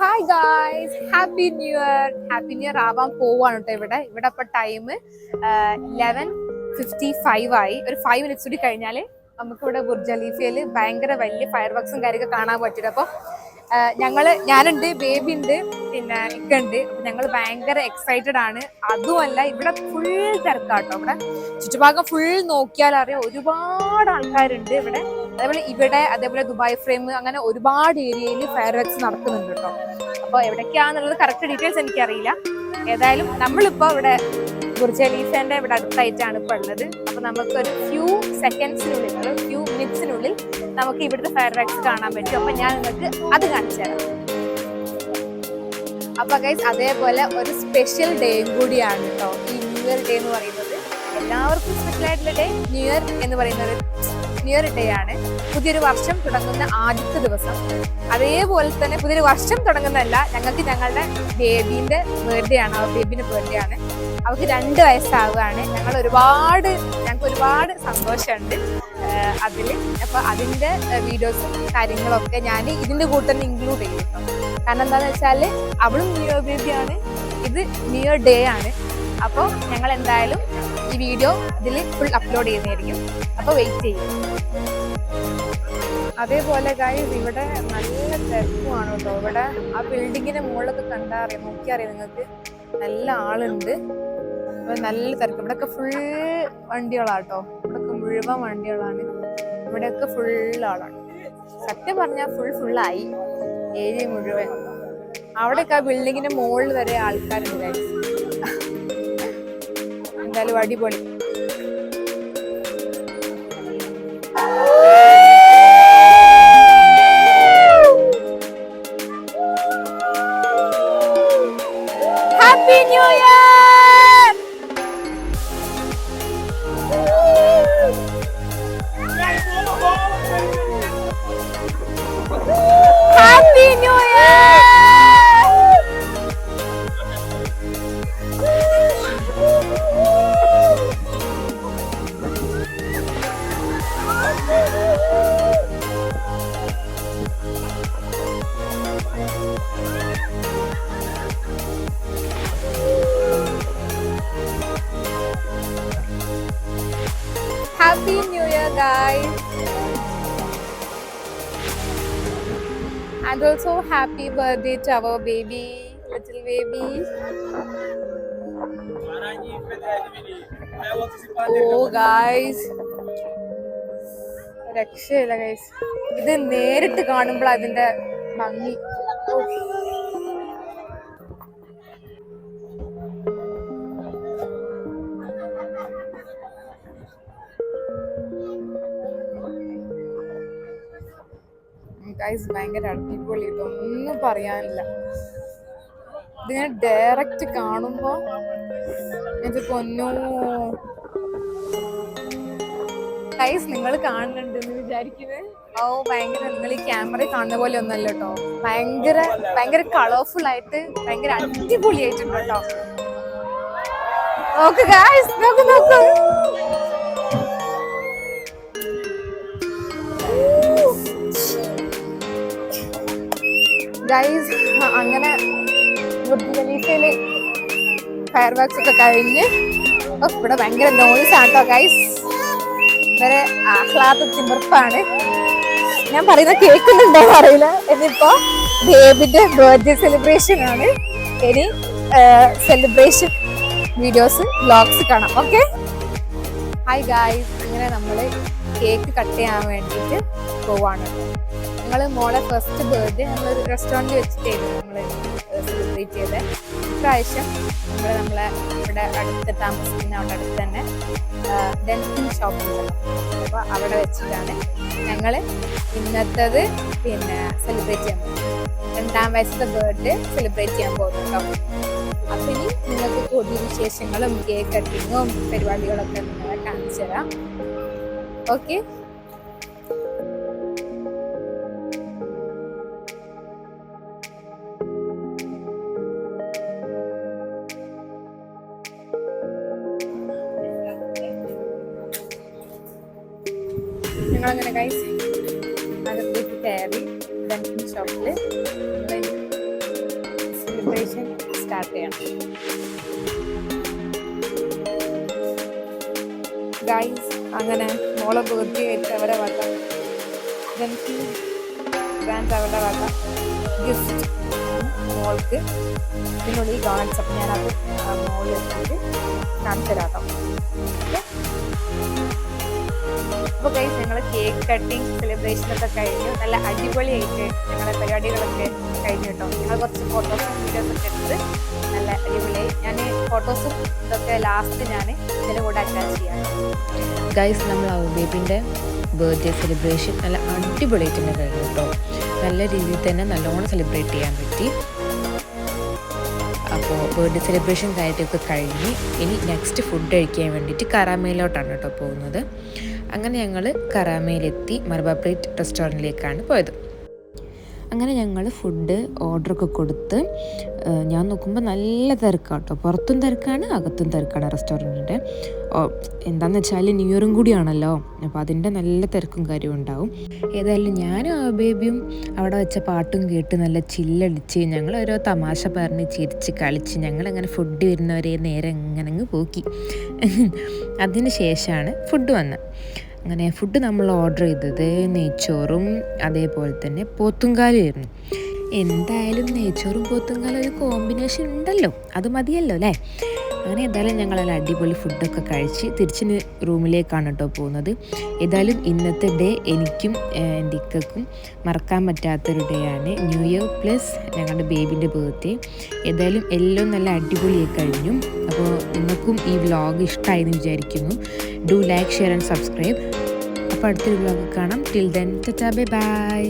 Hi guys, happy new year ആവാൻ പോവാണ് കേട്ടോ. ഇവിടെ ഇപ്പൊ ടൈം 11:55 ആയി. ഒരു 5 minutes കൂടി കഴിഞ്ഞാല് നമുക്ക് ഇവിടെ ബുർജ് ഖലീഫയിൽ ഭയങ്കര വലിയ ഫയർ വർക്സും കാര്യമൊക്കെ കാണാൻ പറ്റും. അപ്പൊ ഞാനുണ്ട്, ബേബി ഉണ്ട്, പിന്നെ ഇക്കുണ്ട്. അപ്പൊ ഞങ്ങൾ ഭയങ്കര എക്സൈറ്റഡ് ആണ്. അതുമല്ല ഇവിടെ ഫുൾ തിരക്കാട്ടോ. ഇവിടെ ചുറ്റുഭാഗം ഫുൾ നോക്കിയാൽ അറിയാം, ഒരുപാട് ആൾക്കാരുണ്ട് ഇവിടെ. അതേപോലെ ദുബായ് ഫ്രെയിം, അങ്ങനെ ഒരുപാട് ഏരിയയിൽ ഫയർ വർക്സ് നടക്കുന്നുണ്ട് കേട്ടോ. അപ്പോൾ എവിടേക്കാന്നുള്ളത് കറക്റ്റ് ഡീറ്റെയിൽസ് എനിക്കറിയില്ല. ഏതായാലും നമ്മളിപ്പോൾ ഇവിടെ ബുർജ് ഖലീഫേന്റെ ഇവിടെ അടുത്തായിട്ടാണ് ഇപ്പോൾ ഉള്ളത്. അപ്പൊ നമുക്കൊരു ഫ്യൂ മിനിറ്റ്സിനുള്ളിൽ നമുക്ക് ഇവിടുത്തെ ഫയർ വർക്സ് കാണാൻ പറ്റും. അപ്പൊ ഞാൻ നിങ്ങൾക്ക് അത് കാണിച്ചു തരാം. അപ്പൊ ഗൈസ്, അതേപോലെ ഒരു സ്പെഷ്യൽ ഡേയും കൂടിയാണ് കേട്ടോ ഈ ന്യൂ ഇയർ ഡേ എന്ന് പറയുന്നത്. എല്ലാവർക്കും സ്പെഷ്യൽ ആയിട്ടുള്ള ഡേ ന്യൂ ഇയർ എന്ന് പറയുന്ന ഒരു ന്യൂ ഇയർ ഡേ ആണ്. പുതിയൊരു വർഷം തുടങ്ങുന്ന ആദ്യത്തെ ദിവസം. അതേപോലെ തന്നെ പുതിയൊരു വർഷം തുടങ്ങുന്നതല്ല, ഞങ്ങളുടെ ബേബിന്റെ ബർത്ത്ഡേ ആണ്. ബേബിന്റെ ബർത്ത്ഡേ ആണ്. അവർക്ക് 2 വയസ്സാവുകയാണ്. ഞങ്ങൾക്ക് ഒരുപാട് സന്തോഷമുണ്ട് അതില്. അപ്പൊ അതിന്റെ വീഡിയോസും കാര്യങ്ങളൊക്കെ ഞാൻ ഇതിന്റെ കൂടെ തന്നെ ഇൻക്ലൂഡ് ചെയ്യും. കാരണം എന്താന്ന് വെച്ചാല് അവളും ന്യൂ ഇയർ ബേബിയാണ്, ഇത് ന്യൂ ഇയർ ഡേ ആണ്. അപ്പോൾ ഞങ്ങൾ എന്തായാലും ഈ വീഡിയോ ഇതിൽ ഫുൾ അപ്ലോഡ് ചെയ്യുന്നതായിരിക്കും. അപ്പോൾ വെയിറ്റ് ചെയ്യും. അതേപോലെ ഗൈസ്, ഇവിടെ നല്ല തിരക്കുമാണ് കേട്ടോ. ഇവിടെ ആ ബിൽഡിങ്ങിന്റെ മുകളിലൊക്കെ കണ്ടറിയാം, നോക്കിയറിയാം നിങ്ങൾക്ക്, നല്ല ആളുണ്ട്. നല്ല തിരക്ക്. ഇവിടെയൊക്കെ ഫുൾ വണ്ടികളാട്ടോ. ഇവിടെയൊക്കെ മുഴുവൻ വണ്ടികളാണ്. ഇവിടെയൊക്കെ ഫുൾ ആളാണ്. സത്യം പറഞ്ഞാൽ ഫുള്ളായി ഏരിയ മുഴുവൻ. അവിടെയൊക്കെ ആ ബിൽഡിങ്ങിന്റെ മുകളിൽ വരെ ആൾക്കാരുണ്ട് ഗൈസ്. എന്തായാലും അടിപൊളി. Happy new year! Happy new year! Happy New Year, guys! And also happy birthday to our baby, little baby. Oh guys, രക്ഷയില്ല ഗൈസ്. ഇത് നേരിട്ട് കാണുമ്പോൾ അതിന്റെ ഭംഗി. ഗൈസ്, ഭയങ്കര അടിപൊളി, ഇതൊന്നും പറയാനില്ല. ഇതിനെ ഡയറക്റ്റ് കാണുമ്പോ ഇത് പൊന്നോ. ഗൈസ്, നിങ്ങൾ കാണുന്നുണ്ടെന്ന് വിചാരിക്കുന്നത്? ഓ, ഭയങ്കര, നിങ്ങൾ ഈ ക്യാമറ കാണുന്ന പോലെ ഒന്നല്ല കേട്ടോ. ഭയങ്കര കളർഫുൾ ആയിട്ട് ഭയങ്കര അടിപൊളിയായിട്ടുണ്ട് കേട്ടോ. നോക്ക് ഗൈസ്, നോക്ക്. ഗൈസ്, അങ്ങനെ ബുർജ് ഖലീഫയില് ഫയർ വർക്സ് ഒക്കെ കഴിഞ്ഞ് ഇവിടെ ഭയങ്കര നോയ്സ് ആട്ടോ ഗൈസ്. വളരെ ആഹ്ലാദത്തിമിർപ്പാണ്. ഞാൻ പറയുന്ന കേൾക്കുന്നുണ്ടോ അറിയില്ല. എന്നിപ്പോ ബേബിന്റെ ബർത്ത്ഡേ സെലിബ്രേഷൻ ആണ്. ഇനി സെലിബ്രേഷൻ വീഡിയോസ്, വ്ലോഗ്സ് കാണാം. Okay, hi guys. അങ്ങനെ നമ്മള് കേക്ക് കട്ട് ചെയ്യാൻ വേണ്ടിയിട്ട് പോവാണ്. ഞങ്ങൾ മോളെ ഫസ്റ്റ് ബർത്ത്ഡേ നമ്മൾ റെസ്റ്റോറൻറ്റ് വെച്ചിട്ടായിരുന്നു നമ്മൾ സെലിബ്രേറ്റ് ചെയ്തത്. ഇപ്രാവശ്യം നമ്മളെ ഇവിടെ അടുത്ത് താമസിക്കുന്ന അവിടെ അടുത്ത് തന്നെ ഡെൻറ്റിങ് ഷോപ്പുണ്ട്. അപ്പോൾ അവിടെ വെച്ചിട്ടാണ് ഞങ്ങൾ ഇന്നത്തത് സെലിബ്രേറ്റ് ചെയ്യാൻ പോകുന്നത്. 2ാം വയസ്സത്തെ ബർത്ത്ഡേ സെലിബ്രേറ്റ് ചെയ്യാൻ പോകുന്നുണ്ടോ. അപ്പം ഇനി നിങ്ങൾക്ക് കൂടുതൽ വിശേഷങ്ങളും കേക്ക് കട്ടിങ്ങും പരിപാടികളൊക്കെ നിങ്ങളെ കാണിച്ചു തരാം. ഓക്കെ, ഞങ്ങളങ്ങനെ ഗൈസ് അകത്തേക്ക് കയറി ഡെൻറ്റിങ് ഷോപ്പിൽ സെലിബ്രേഷൻ സ്റ്റാർട്ട് ചെയ്യണം. ഗൈസ് അങ്ങനെ മോളെ ബർത്ത്ഡേ ആയിട്ട് അവരെ വക ഗ്രാൻഡ് അവരുടെ വക ഗിഫ്റ്റ് മോൾക്ക് ഇതിനുള്ളിൽ കാണിച്ചു. അപ്പം ഞാനത് മോളിൽ എത്തിയിട്ട് കാണിച്ചു തരാം കേട്ടോ. അപ്പോൾ ഗൈസ് ഞങ്ങൾ കേക്ക് കട്ടിങ് സെലിബ്രേഷനൊക്കെ കഴിഞ്ഞു. നല്ല അടിപൊളിയായിട്ട് ഞങ്ങളുടെ പരിപാടികളൊക്കെ കഴിഞ്ഞു കേട്ടോ. ഞങ്ങൾ കുറച്ച് ഫോട്ടോസും വീഡിയോസൊക്കെ എടുത്ത് നല്ല അടിപൊളിയായി. ഞാൻ ഫോട്ടോസും ഇതൊക്കെ ലാസ്റ്റ് ഞാൻ ഇതിൻ്റെ കൂടെ അറ്റാച്ച് ചെയ്യാം. ഗൈസ് നമ്മൾ ബേബിൻ്റെ ബർത്ത്ഡേ സെലിബ്രേഷൻ നല്ല അടിപൊളിയായിട്ട് തന്നെ കഴിഞ്ഞു കേട്ടോ. നല്ല രീതിയിൽ തന്നെ നല്ലോണം സെലിബ്രേറ്റ് ചെയ്യാൻ പറ്റി. അപ്പോൾ ബർത്ത്ഡേ സെലിബ്രേഷൻ കാര്യമൊക്കെ കഴിഞ്ഞ് ഇനി നെക്സ്റ്റ് ഫുഡ് കഴിക്കാൻ വേണ്ടിയിട്ട് കറാമയിലോട്ടാണ് കേട്ടോ പോകുന്നത്. അങ്ങനെ ഞങ്ങൾ കറാമയിലെത്തി മർബ പ്ലേറ്റ് റെസ്റ്റോറൻറ്റിലേക്കാണ് പോയത്. അങ്ങനെ ഞങ്ങൾ ഫുഡ് ഓർഡറൊക്കെ കൊടുത്ത് ഞാൻ നോക്കുമ്പോൾ നല്ല തിരക്കാണ് കേട്ടോ. പുറത്തും തിരക്കാണ്, അകത്തും തിരക്കാണ് റെസ്റ്റോറൻറ്റിൻ്റെ. എന്താണെന്ന് വെച്ചാൽ ന്യൂ ഇയറും കൂടിയാണല്ലോ, അപ്പോൾ അതിൻ്റെ നല്ല തിരക്കും കാര്യവും ഉണ്ടാവും. ഏതായാലും ഞാനും ആ ബേബിയും അവിടെ വെച്ച പാട്ടും കേട്ട് നല്ല ചില്ലടിച്ച് ഞങ്ങൾ ഓരോ തമാശ പറഞ്ഞ് ചിരിച്ച് കളിച്ച് ഞങ്ങളങ്ങനെ ഫുഡ് വരുന്നവരെ നേരെ ഇങ്ങനെ അങ്ങ് പോക്കി. അതിന് ശേഷമാണ് ഫുഡ് വന്നത്. അങ്ങനെ ഫുഡ് നമ്മൾ ഓർഡർ ചെയ്തത് നെയ്ച്ചോറും അതേപോലെ തന്നെ പോത്തുംകാലുമായിരുന്നു. എന്തായാലും നെയ്ച്ചോറും പോത്തുംകാലും ഒരു കോമ്പിനേഷൻ ഉണ്ടല്ലോ, അത് മതിയല്ലോ അല്ലേ. അങ്ങനെ എന്തായാലും ഞങ്ങളെല്ലാം അടിപൊളി ഫുഡൊക്കെ കഴിച്ച് തിരിച്ച് റൂമിലേക്കാണ് കേട്ടോ പോകുന്നത്. ഏതായാലും ഇന്നത്തെ ഡേ എനിക്കും എൻ്റെ ഇക്കക്കും മറക്കാൻ പറ്റാത്തൊരു ഡേ ആണ്. ന്യൂ ഇയർ പ്ലസ് ഞങ്ങളുടെ ബേബിൻ്റെ ബർത്ത്ഡേ. ഏതായാലും എല്ലാം നല്ല അടിപൊളിയായി കഴിഞ്ഞു. അപ്പോൾ നിങ്ങൾക്കും ഈ വ്ലോഗ് ഇഷ്ടമായി എന്ന് വിചാരിക്കുന്നു. Do like, share and subscribe. അപ്പോൾ അടുത്തൊരു വ്ലോഗ് കാണാം. Till then Tata, bye bye.